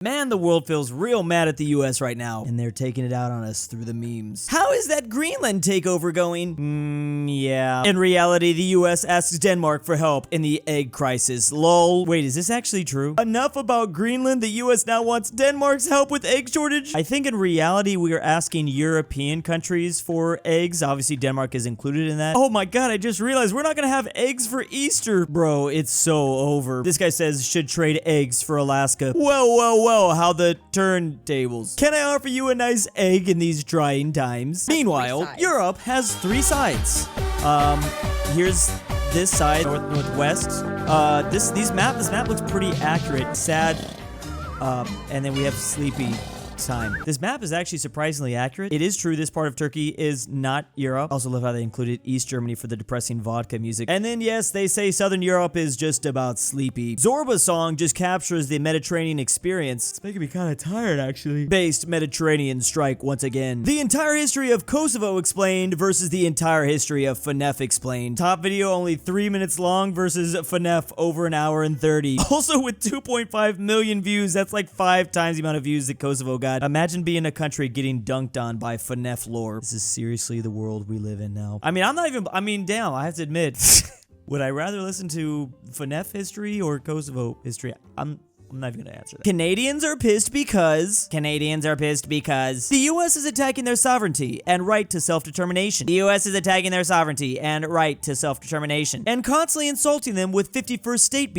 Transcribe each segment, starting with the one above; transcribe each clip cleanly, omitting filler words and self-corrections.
Man, the world feels real mad at the US right now, and they're taking it out on us through the memes. How is that Greenland takeover going? Yeah. In reality, the US asks Denmark for help in the egg crisis. Lol. Wait, is this actually true? Enough about Greenland, the US now wants Denmark's help with egg shortage? I think in reality, we are asking European countries for eggs. Obviously, Denmark is included in that. Oh my god, I just realized we're not gonna have eggs for Easter. Bro, it's so over. This guy says should trade eggs for Alaska. Well, how the turntables. Can I offer you a nice egg in these trying times? Meanwhile, Europe has 3 sides. Here's this side, northwest. This map looks pretty accurate. Sad. And then we have sleepy time. This map is actually surprisingly accurate. It is true this part of Turkey is not Europe. Also love how they included East Germany for the depressing vodka music. And then yes, they say Southern Europe is just about sleepy. Zorba's song just captures the Mediterranean experience. It's making me kind of tired actually. Based Mediterranean strike once again. The entire history of Kosovo explained versus the entire history of FNF explained. Top video only 3 minutes long versus FNF over an hour and 30. Also with 2.5 million views, that's like 5 times the amount of views that Kosovo got. Imagine being a country getting dunked on by FNF lore. This is seriously the world we live in now. I mean, damn, I have to admit, would I rather listen to FNF history or Kosovo history? I'm not even gonna answer that. Canadians are pissed because the US is attacking their sovereignty and right to self-determination. The US is attacking their sovereignty and right to self-determination. And constantly insulting them with 51st state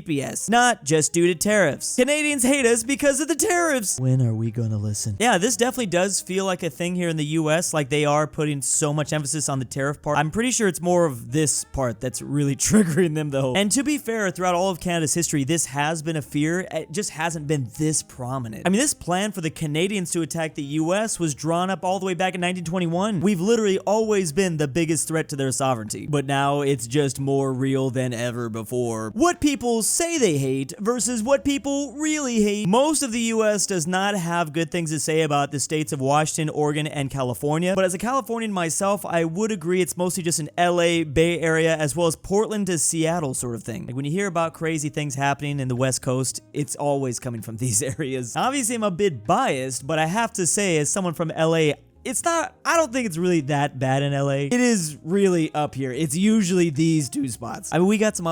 BS. Not just due to tariffs. Canadians hate us because of the tariffs. When are we gonna listen? Yeah, this definitely does feel like a thing here in the US. Like they are putting so much emphasis on the tariff part. I'm pretty sure it's more of this part that's really triggering them though. And to be fair, throughout all of Canada's history, this has been a fear. It just hasn't been this prominent. I mean, this plan for the Canadians to attack the US was drawn up all the way back in 1921. We've literally always been the biggest threat to their sovereignty, but now it's just more real than ever before. What people say they hate versus what people really hate. Most of the US does not have good things to say about the states of Washington, Oregon, and California, but as a Californian myself, I would agree it's mostly just an LA, Bay Area, as well as Portland to Seattle sort of thing. Like when you hear about crazy things happening in the West Coast, it's always coming from these areas. Obviously, I'm a bit biased, but I have to say, as someone from LA, I don't think it's really that bad in LA. It is really up here. It's usually these 2 spots. I mean, we got some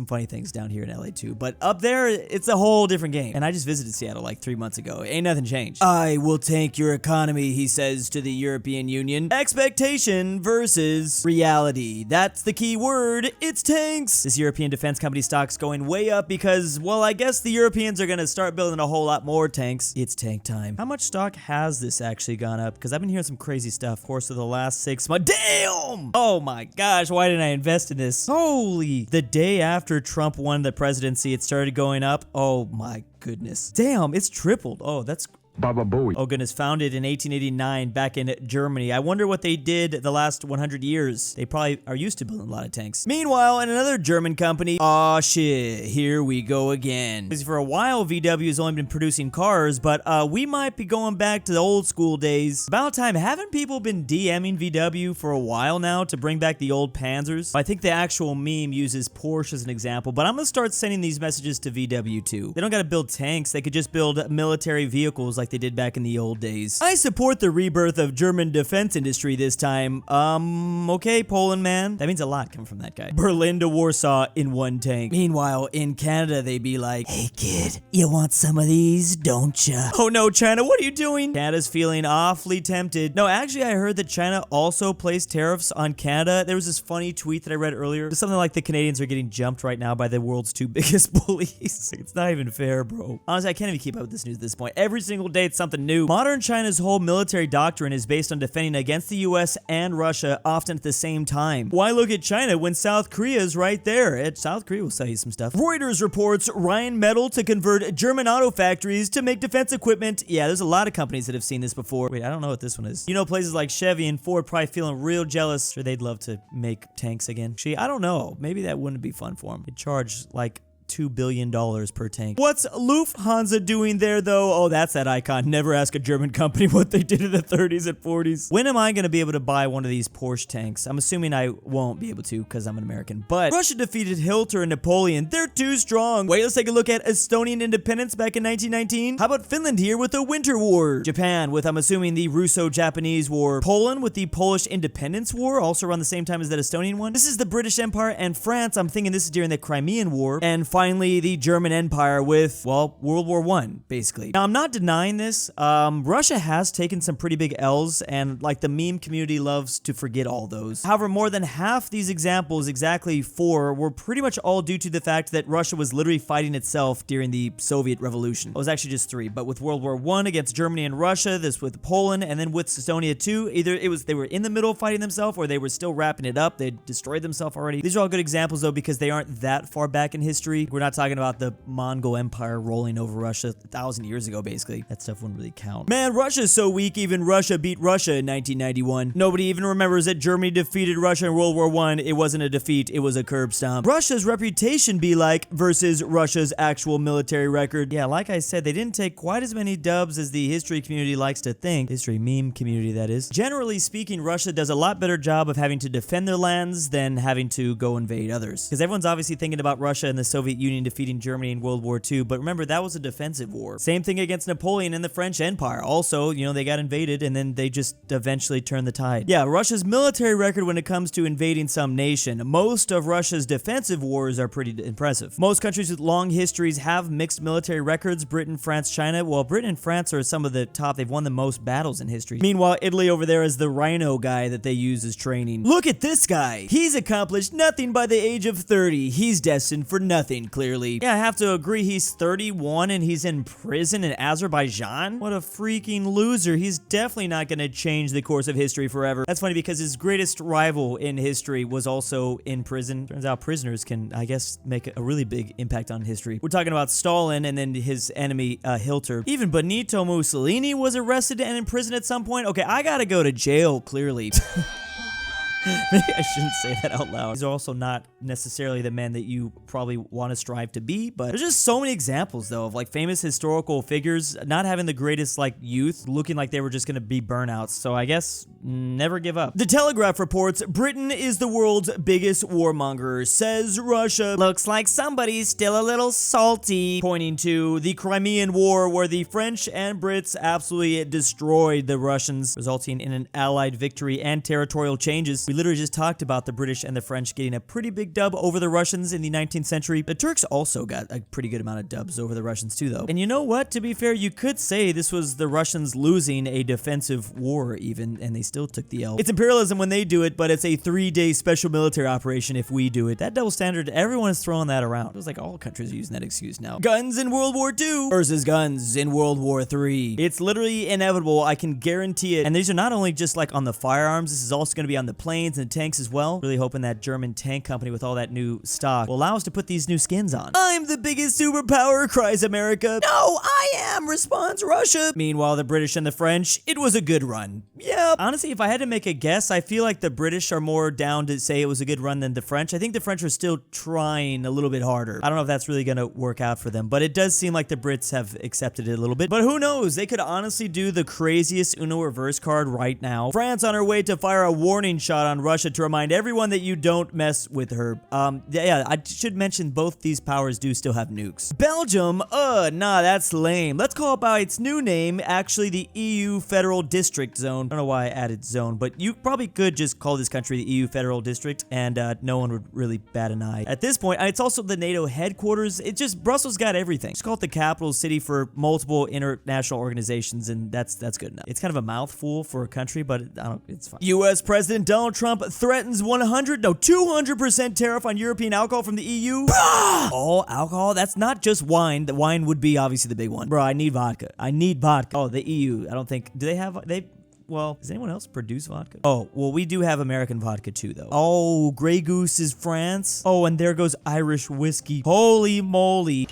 funny things down here in LA too, but up there, it's a whole different game. And I just visited Seattle like 3 months ago. Ain't nothing changed. I will tank your economy, he says to the European Union. Expectation versus reality. That's the key word. It's tanks. This European defense company stock's going way up because, well, I guess the Europeans are gonna start building a whole lot more tanks. It's tank time. How much stock has this actually gone up? Because I've been hearing some crazy stuff, of course, of the last 6 months. Damn! Oh my gosh, why didn't I invest in this? Holy! The day after Trump won the presidency, it started going up. Oh my goodness. Damn, it's tripled. Oh, that's Baba Booey. Oh goodness, founded in 1889 back in Germany. I wonder what they did the last 100 years. They probably are used to building a lot of tanks. Meanwhile, in another German company, aw shit, here we go again. Because for a while, VW has only been producing cars, but we might be going back to the old school days. About time, haven't people been DMing VW for a while now to bring back the old Panzers? I think the actual meme uses Porsche as an example, but I'm gonna start sending these messages to VW too. They don't gotta build tanks, they could just build military vehicles like they did back in the old days. I support the rebirth of German defense industry this time. Okay, Poland man. That means a lot coming from that guy. Berlin to Warsaw in 1 tank. Meanwhile, in Canada, they be like, hey kid, you want some of these, don't ya? Oh no, China, what are you doing? Canada's feeling awfully tempted. No, actually, I heard that China also placed tariffs on Canada. There was this funny tweet that I read earlier. Something like the Canadians are getting jumped right now by the world's 2 biggest bullies. It's not even fair, bro. Honestly, I can't even keep up with this news at this point. Every single day, it's something new. Modern China's whole military doctrine is based on defending against the US and Russia, often at the same time. Why look at China when South Korea is right there? South Korea will sell you some stuff. Reuters reports Rhine Metal to convert German auto factories to make defense equipment. Yeah, there's a lot of companies that have seen this before. Wait, I don't know what this one is. You know, places like Chevy and Ford probably feeling real jealous. Sure, they'd love to make tanks again. Gee, I don't know. Maybe that wouldn't be fun for them. They'd charge like $2 billion per tank. What's Lufthansa doing there, though? Oh, that's that icon. Never ask a German company what they did in the 30s and 40s. When am I going to be able to buy one of these Porsche tanks? I'm assuming I won't be able to because I'm an American. But Russia defeated Hitler and Napoleon. They're too strong. Wait, let's take a look at Estonian independence back in 1919. How about Finland here with the Winter War? Japan with, I'm assuming, the Russo-Japanese War. Poland with the Polish Independence War, also around the same time as that Estonian one. This is the British Empire, and France, I'm thinking this is during the Crimean War. And finally, the German Empire with, well, World War I, basically. Now, I'm not denying this. Russia has taken some pretty big L's, and like the meme community loves to forget all those. However, more than half these examples, exactly 4, were pretty much all due to the fact that Russia was literally fighting itself during the Soviet Revolution. It was actually just 3, but with World War I against Germany and Russia, this with Poland, and then with Estonia too, either they were in the middle fighting themselves, or they were still wrapping it up. They destroyed themselves already. These are all good examples though, because they aren't that far back in history. We're not talking about the Mongol Empire rolling over Russia 1,000 years ago, basically. That stuff wouldn't really count. Man, Russia's so weak, even Russia beat Russia in 1991. Nobody even remembers that Germany defeated Russia in World War I. It wasn't a defeat, it was a curb stomp. Russia's reputation be like versus Russia's actual military record. Yeah, like I said, they didn't take quite as many dubs as the history community likes to think. History meme community, that is. Generally speaking, Russia does a lot better job of having to defend their lands than having to go invade others. Because everyone's obviously thinking about Russia and the Soviet Union defeating Germany in World War II, but remember, that was a defensive war. Same thing against Napoleon and the French Empire. Also, you know, they got invaded and then they just eventually turned the tide. Yeah, Russia's military record when it comes to invading some nation. Most of Russia's defensive wars are pretty impressive. Most countries with long histories have mixed military records. Britain, France, China. Well, Britain and France are some of the top. They've won the most battles in history. Meanwhile, Italy over there is the rhino guy that they use as training. Look at this guy. He's accomplished nothing by the age of 30. He's destined for nothing, clearly. Yeah, I have to agree, he's 31 and he's in prison in Azerbaijan? What a freaking loser. He's definitely not going to change the course of history forever. That's funny because his greatest rival in history was also in prison. Turns out prisoners can, I guess, make a really big impact on history. We're talking about Stalin and then his enemy, Hitler. Even Benito Mussolini was arrested and in prison at some point. Okay, I gotta go to jail, clearly. Maybe I shouldn't say that out loud. These are also not necessarily the men that you probably want to strive to be, but there's just so many examples though of like famous historical figures not having the greatest like youth, looking like they were just gonna be burnouts. So I guess never give up. The Telegraph reports Britain is the world's biggest warmonger, says Russia. Looks like somebody's still a little salty, pointing to the Crimean War where the French and Brits absolutely destroyed the Russians, resulting in an allied victory and territorial changes. We literally just talked about the British and the French getting a pretty big dub over the Russians in the 19th century. The Turks also got a pretty good amount of dubs over the Russians too, though. And you know what? To be fair, you could say this was the Russians losing a defensive war even, and they still took the L. It's imperialism when they do it, but it's a 3-day special military operation if we do it. That double standard, everyone is throwing that around. It was like all countries are using that excuse now. Guns in World War II versus guns in World War III. It's literally inevitable. I can guarantee it. And these are not only just like on the firearms, this is also going to be on the planes and tanks as well. Really hoping that German tank company with all that new stock will allow us to put these new skins on. I'm the biggest superpower, cries America. No, I am, responds Russia. Meanwhile, the British and the French, it was a good run. Yeah, honestly, if I had to make a guess, I feel like the British are more down to say it was a good run than the French. I think the French are still trying a little bit harder. I don't know if that's really gonna work out for them, but it does seem like the Brits have accepted it a little bit. But who knows? They could honestly do the craziest Uno reverse card right now. France on her way to fire a warning shot on Russia to remind everyone that you don't mess with her. Yeah, I should mention both these powers do still have nukes. Belgium? Nah, that's lame. Let's call it by its new name, actually the EU Federal District Zone. I don't know why I added zone, but you probably could just call this country the EU Federal District, and no one would really bat an eye. At this point, it's also the NATO headquarters. It's just, Brussels got everything. Just call it the capital city for multiple international organizations, and that's good enough. It's kind of a mouthful for a country, but it's fine. US President Donald Trump threatens 200% tariff on European alcohol from the EU. All alcohol? That's not just wine. The wine would be obviously the big one. Bro, I need vodka. I need vodka. Oh, the EU. I don't think, do they have, well, does anyone else produce vodka? Oh, well, we do have American vodka too, though. Oh, Grey Goose is France. Oh, and there goes Irish whiskey. Holy moly.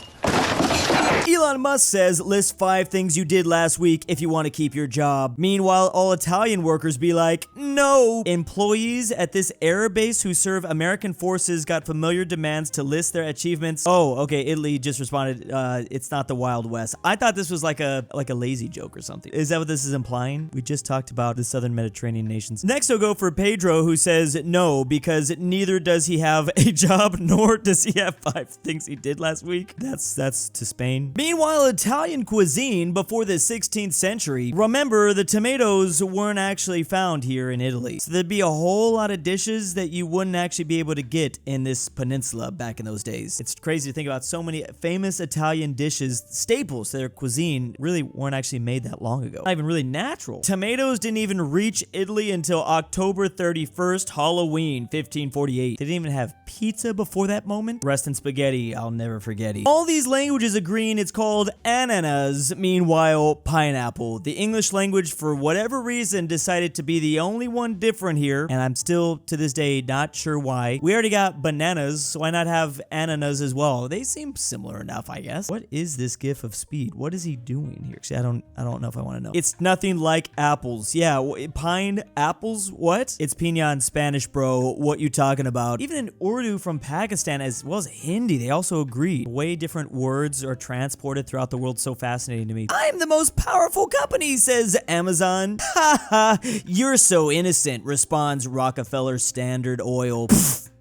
Elon Musk says, list 5 things you did last week if you want to keep your job. Meanwhile, all Italian workers be like, no. Employees at this air base who serve American forces got familiar demands to list their achievements. Oh, okay, Italy just responded, it's not the Wild West. I thought this was like a lazy joke or something. Is that what this is implying? We just talked about the southern Mediterranean nations. Next, I'll go for Pedro, who says no, because neither does he have a job, nor does he have 5 things he did last week. That's to Spain. Meanwhile, Italian cuisine before the 16th century. Remember, the tomatoes weren't actually found here in Italy. So there'd be a whole lot of dishes that you wouldn't actually be able to get in this peninsula back in those days. It's crazy to think about so many famous Italian dishes, staples to their cuisine, really weren't actually made that long ago. Not even really natural. Tomatoes didn't even reach Italy until October 31st, Halloween, 1548. They didn't even have pizza before that moment. Rest in spaghetti, I'll never forget it. All these languages agreeing it's called ananas, meanwhile, pineapple. The English language, for whatever reason, decided to be the only one different here, and I'm still, to this day, not sure why. We already got bananas, so why not have ananas as well? They seem similar enough, I guess. What is this gif of Speed? What is he doing here? Actually, I don't know if I want to know. It's nothing like apples. Yeah, pine apples? What? It's piña in Spanish, bro. What you talking about? Even in Urdu from Pakistan, as well as Hindi, they also agree. The way different words are transported throughout the world, so fascinating to me. I'm the most powerful company, says Amazon. Haha, you're so innocent, responds Rockefeller Standard Oil.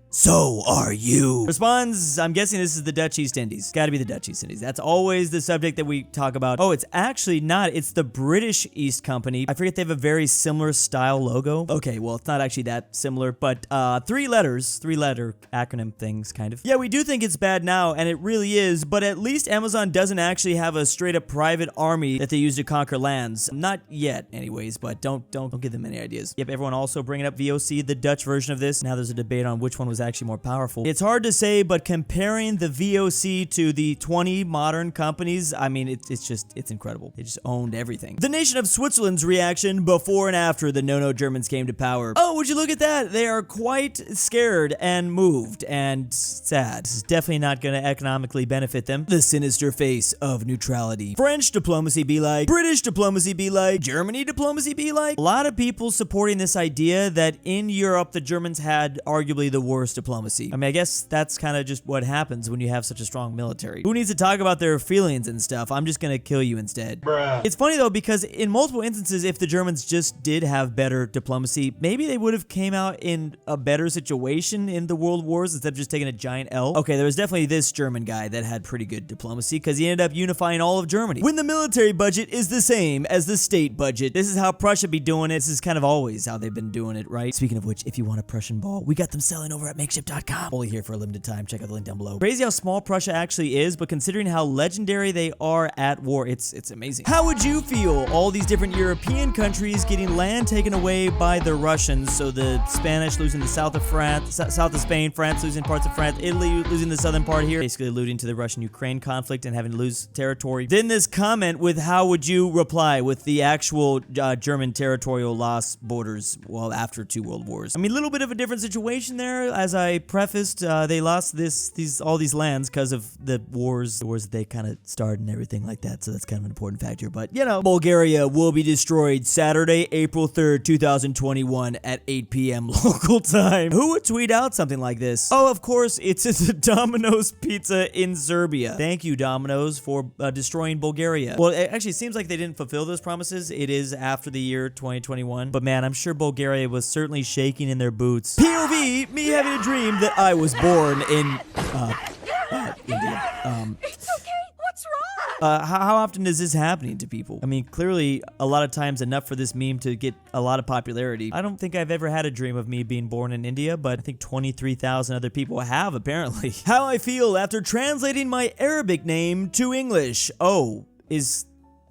So are you. Responds, I'm guessing this is the Dutch East Indies. Gotta be the Dutch East Indies. That's always the subject that we talk about. Oh, it's actually not. It's the British East Company. I forget they have a very similar style logo. Okay, well, it's not actually that similar, but 3 letters, 3-letter acronym things, kind of. Yeah, we do think it's bad now, and it really is, but at least Amazon doesn't actually have a straight-up private army that they use to conquer lands. Not yet, anyways, but don't give them any ideas. Yep, everyone also bringing up VOC, the Dutch version of this. Now there's a debate on which one was actually more powerful. It's hard to say, but comparing the VOC to the 20 modern companies, I mean, it's incredible. They just owned everything. The nation of Switzerland's reaction before and after the no-no Germans came to power. Oh, would you look at that? They are quite scared and moved and sad. This is definitely not going to economically benefit them. The sinister face of neutrality. French diplomacy be like, British diplomacy be like, Germany diplomacy be like. A lot of people supporting this idea that in Europe, the Germans had arguably the worst diplomacy. I mean, I guess that's kind of just what happens when you have such a strong military. Who needs to talk about their feelings and stuff? I'm just gonna kill you instead. Bruh. It's funny though, because in multiple instances, if the Germans just did have better diplomacy, maybe they would have came out in a better situation in the world wars instead of just taking a giant L. Okay, there was definitely this German guy that had pretty good diplomacy because he ended up unifying all of Germany. When the military budget is the same as the state budget, this is how Prussia be doing it. This is kind of always how they've been doing it, right? Speaking of which, if you want a Prussian ball, we got them selling over at makeshift.com. Only here for a limited time. Check out the link down below. Crazy how small Prussia actually is, but considering how legendary they are at war, it's amazing. How would you feel? All these different European countries getting land taken away by the Russians, so the Spanish losing the south of France, south of Spain, France losing parts of France, Italy losing the southern part here, basically alluding to the Russian-Ukraine conflict and having to lose territory. Then this comment with how would you reply with the actual German territorial loss borders, well, after 2 world wars. I mean, a little bit of a different situation there, as I prefaced, they lost all these lands because of the wars that they kind of started and everything like that, so that's kind of an important factor. But, you know, Bulgaria will be destroyed Saturday, April 3rd, 2021 at 8 p.m. local time. Who would tweet out something like this? Oh, of course, it's a Domino's pizza in Serbia. Thank you, Domino's, for destroying Bulgaria. Well, it actually seems like they didn't fulfill those promises. It is after the year 2021, but man, I'm sure Bulgaria was certainly shaking in their boots. POV, me having a dream that I was born in India. It's okay. What's wrong? How often is this happening to people? I mean, clearly a lot of times enough for this meme to get a lot of popularity. I don't think I've ever had a dream of me being born in India, but I think 23,000 other people have, apparently. How I feel after translating my Arabic name to English. Oh, is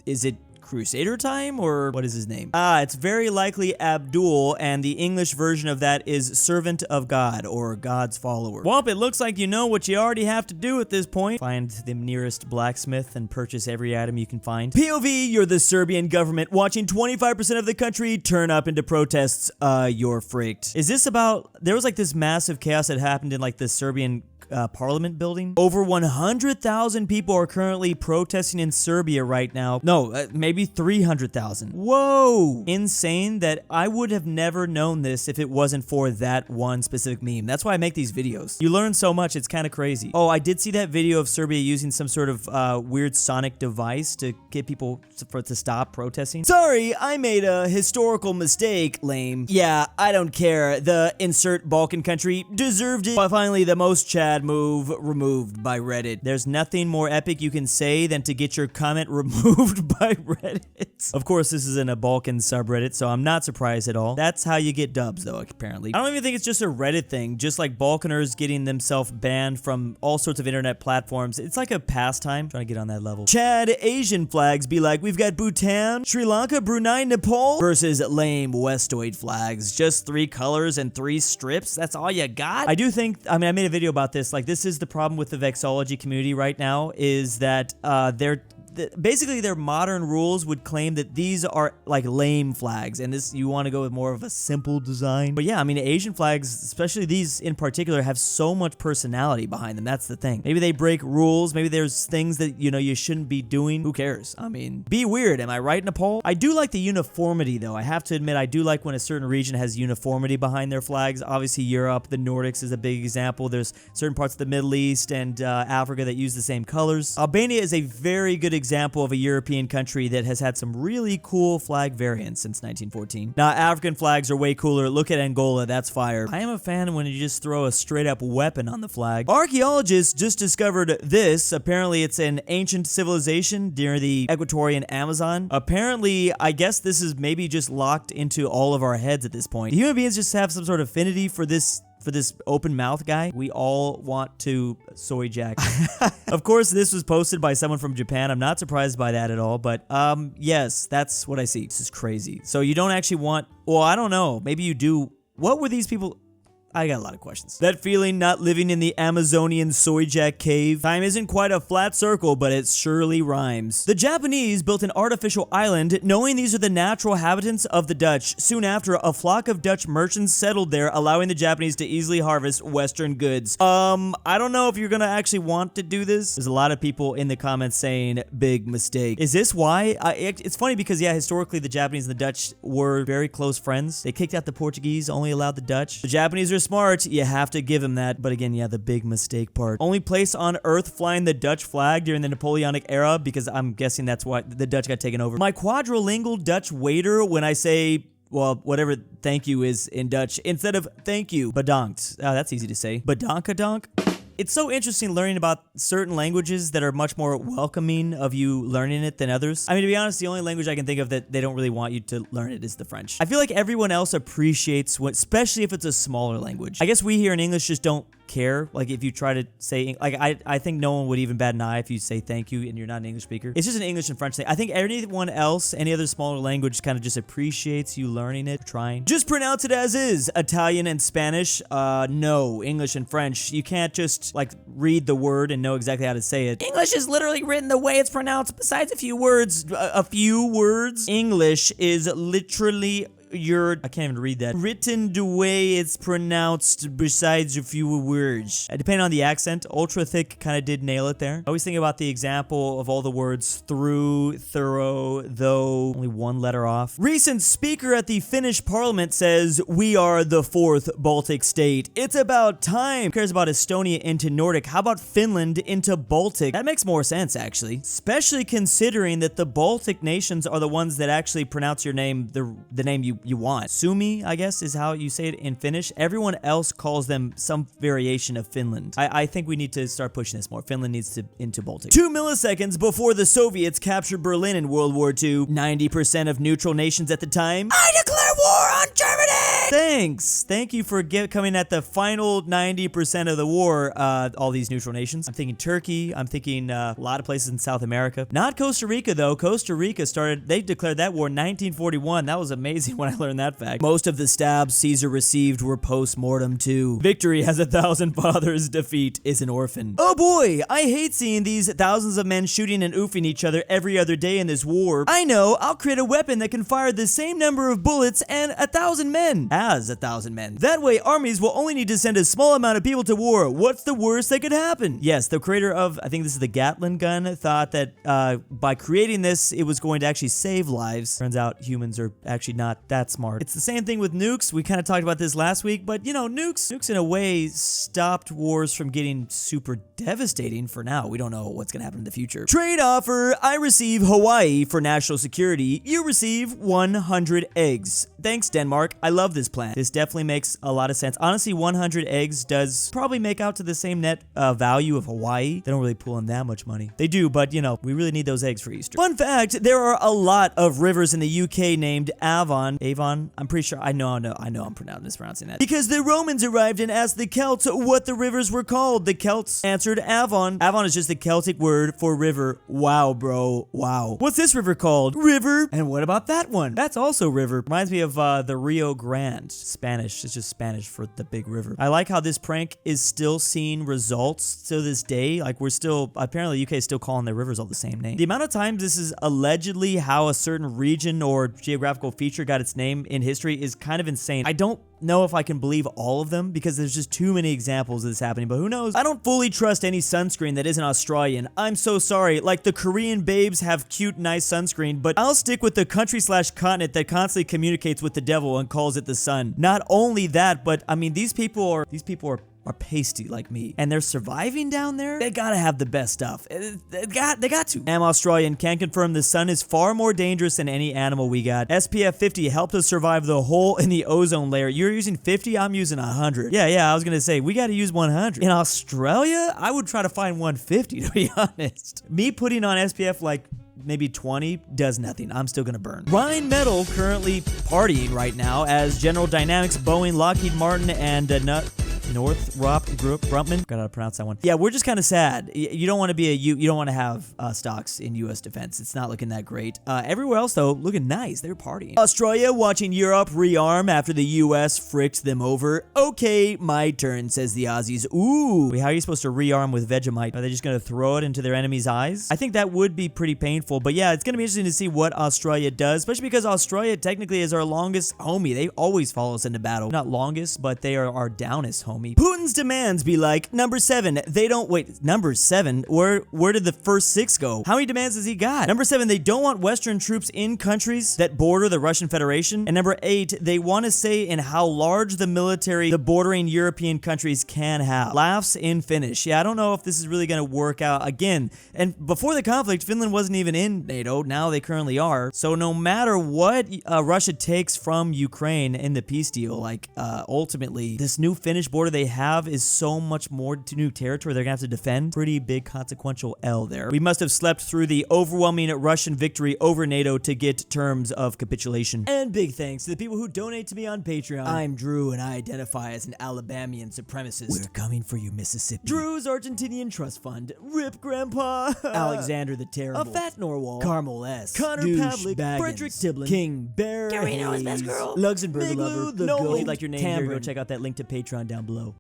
it Crusader time, or what is his name? It's very likely Abdul, and the English version of that is Servant of God, or God's follower. Well, it looks like you know what you already have to do at this point. Find the nearest blacksmith and purchase every item you can find. POV, you're the Serbian government watching 25% of the country turn up into protests. You're freaked. Is this about, there was like this massive chaos that happened in like the Serbian parliament building. Over 100,000 people are currently protesting in Serbia right now. No, maybe 300,000. Whoa! Insane that I would have never known this if it wasn't for that one specific meme. That's why I make these videos. You learn so much, it's kind of crazy. Oh, I did see that video of Serbia using some sort of weird sonic device to get people to stop protesting. Sorry, I made a historical mistake, lame. Yeah, I don't care. The insert Balkan country deserved it. But finally, the most Chad move removed by Reddit. There's nothing more epic you can say than to get your comment removed by Reddit. Of course, this isn't a Balkan subreddit, so I'm not surprised at all. That's how you get dubs, though, apparently. I don't even think it's just a Reddit thing, just like Balkaners getting themselves banned from all sorts of internet platforms. It's like a pastime. Trying to get on that level. Chad, Asian flags be like, we've got Bhutan, Sri Lanka, Brunei, Nepal, versus lame Westoid flags. Just 3 colors and 3 strips? That's all you got? I do think, I mean, I made a video about this. Like, this is the problem with the Vexology community right now, is that basically their modern rules would claim that these are like lame flags, and this, you want to go with more of a simple design. But yeah, I mean, Asian flags, especially these in particular, have so much personality behind them. That's the thing. Maybe they break rules. Maybe there's things that, you know, you shouldn't be doing. Who cares? I mean, be weird. Am I right, Nepal? I do like the uniformity, though. I have to admit, I do like when a certain region has uniformity behind their flags. Obviously, Europe, the Nordics is a big example. There's certain parts of the Middle East and Africa that use the same colors. Albania is a very good example of a European country that has had some really cool flag variants since 1914. Now, African flags are way cooler. Look at Angola, that's fire. I am a fan when you just throw a straight up weapon on the flag. Archaeologists just discovered this. Apparently, it's an ancient civilization near the Equatorian Amazon. Apparently, I guess this is maybe just locked into all of our heads at this point. Human beings just have some sort of affinity for this open mouth guy. We all want to soy jack. Of course, this was posted by someone from Japan. I'm not surprised by that at all, but yes, that's what I see. This is crazy. So you don't actually want, well, I don't know. Maybe you do. What were these people? I got a lot of questions. That feeling not living in the Amazonian soy jack cave. Time isn't quite a flat circle, but it surely rhymes. The Japanese built an artificial island knowing these are the natural inhabitants of the Dutch. Soon after, a flock of Dutch merchants settled there, allowing the Japanese to easily harvest Western goods. I don't know if you're gonna actually want to do this. There's a lot of people in the comments saying, big mistake. Is this why? It's funny because, yeah, historically, the Japanese and the Dutch were very close friends. They kicked out the Portuguese, only allowed the Dutch. The Japanese are smart, you have to give him that. But again, yeah, the big mistake part. Only place on Earth flying the Dutch flag during the Napoleonic era, because I'm guessing that's why the Dutch got taken over. My quadrilingual Dutch waiter, when I say, well, whatever thank you is in Dutch, instead of thank you, bedankt. Oh, that's easy to say. Bedankadonk. It's so interesting learning about certain languages that are much more welcoming of you learning it than others. I mean, to be honest, the only language I can think of that they don't really want you to learn it is the French. I feel like everyone else appreciates what, especially if it's a smaller language. I guess we here in English just don't care. Like, if you try to say, like, I think no one would even bat an eye if you say thank you and you're not an English speaker. It's just an English and French thing. I think anyone else, any other smaller language, kind of just appreciates you learning it, trying. Just pronounce it as is. Italian and Spanish, no. English and French, you can't just, like, read the word and know exactly how to say it. English is literally written the way it's pronounced, besides a few words. English is literally I can't even read that. Written the way it's pronounced besides a few words. Depending on the accent, ultra thick kind of did nail it there. I always think about the example of all the words through, thorough, though, only one letter off. Recent speaker at the Finnish parliament says, we are the 4th Baltic state. It's about time. Who cares about Estonia into Nordic? How about Finland into Baltic? That makes more sense, actually. Especially considering that the Baltic nations are the ones that actually pronounce your name, the name you want. Sumi, I guess, is how you say it in Finnish. Everyone else calls them some variation of Finland. I think we need to start pushing this more. Finland needs to into Baltic. 2 milliseconds before the Soviets captured Berlin in World War II, 90% of neutral nations at the time, I declare war on Germany! Thanks. Thank you for coming at the final 90% of the war, all these neutral nations. I'm thinking Turkey. I'm thinking a lot of places in South America. Not Costa Rica, though. Costa Rica they declared that war in 1941. That was amazing when I learned that fact. Most of the stabs Caesar received were post-mortem, too. Victory has 1,000 fathers. Defeat is an orphan. Oh boy, I hate seeing these thousands of men shooting and oofing each other every other day in this war. I know, I'll create a weapon that can fire the same number of bullets and 1,000 men. has 1,000 men. That way, armies will only need to send a small amount of people to war. What's the worst that could happen? Yes, the creator of, I think this is the Gatling gun, thought that by creating this, it was going to actually save lives. Turns out humans are actually not that smart. It's the same thing with nukes. We kind of talked about this last week, but you know, nukes in a way stopped wars from getting super devastating for now. We don't know what's going to happen in the future. Trade offer. I receive Hawaii for national security. You receive 100 eggs. Thanks, Denmark. I love this plan. This definitely makes a lot of sense. Honestly, 100 eggs does probably make out to the same net value of Hawaii. They don't really pull in that much money. They do, but you know, we really need those eggs for Easter. Fun fact, there are a lot of rivers in the UK named Avon. I'm pretty sure, I know I'm mispronouncing that. Because the Romans arrived and asked the Celts what the rivers were called. The Celts answered Avon. Avon is just the Celtic word for river. Wow, bro. Wow. What's this river called? River. And what about that one? That's also river. Reminds me of the Rio Grande. Spanish. It's just Spanish for the big river. I like how this prank is still seeing results to this day. Like we're still, apparently UK is still calling their rivers all the same name. The amount of times this is allegedly how a certain region or geographical feature got its name in history is kind of insane. I don't know if I can believe all of them because there's just too many examples of this happening, but who knows? I don't fully trust any sunscreen that isn't Australian. I'm so sorry. Like the Korean babes have cute, nice sunscreen, but I'll stick with the country/continent that constantly communicates with the devil and calls it the sun. Not only that, but I mean, these people are pasty like me, and they're surviving down there. They gotta have the best stuff. They got to. I'm Australian, can confirm the sun is far more dangerous than any animal we got. SPF 50 helped us survive the hole in the ozone layer. You're using 50, I'm using 100. Yeah, I was gonna say, we gotta use 100. In Australia, I would try to find 150 to be honest. Me putting on SPF like maybe 20 does nothing. I'm still gonna burn. Rhine Metal currently partying right now as General Dynamics, Boeing, Lockheed Martin, and Northrop Grumman. Gotta pronounce that one. Yeah, we're just kind of sad. You don't want to be you don't want to have stocks in U.S. defense. It's not looking that great. Everywhere else though, looking nice. They're partying. Australia watching Europe rearm after the U.S. fricked them over. Okay, my turn, says the Aussies. Ooh, wait, how are you supposed to rearm with Vegemite? Are they just gonna throw it into their enemy's eyes? I think that would be pretty painful. But yeah, it's gonna be interesting to see what Australia does, especially because Australia technically is our longest homie. They always follow us into battle. Not longest, but they are our downest homie. Putin's demands be like, number 7, they don't, wait, number 7? Where did the first 6 go? How many demands has he got? Number 7, they don't want Western troops in countries that border the Russian Federation. And number 8, they want to say in how large the military the bordering European countries can have. Laughs in Finnish. Yeah, I don't know if this is really going to work out again. And before the conflict, Finland wasn't even in NATO. Now they currently are. So no matter what Russia takes from Ukraine in the peace deal, like ultimately, this new Finnish border they have is so much more to new territory they're gonna have to defend. Pretty big consequential L there. We must have slept through the overwhelming Russian victory over NATO to get terms of capitulation. And big thanks to the people who donate to me on Patreon. I'm Drew and I identify as an Alabamian supremacist. We're coming for you, Mississippi. Drew's Argentinian Trust Fund. Rip Grandpa. Alexander the Terrible. aPhatNarwhal. Carmel S. Connor Pavlik. Fredrik Tibblin. KingBearHaze. KirinoIsBestGirl. LuxembourgLover. The Nolan. If you'd like your name Tambre. Here, go check out that link to Patreon down below.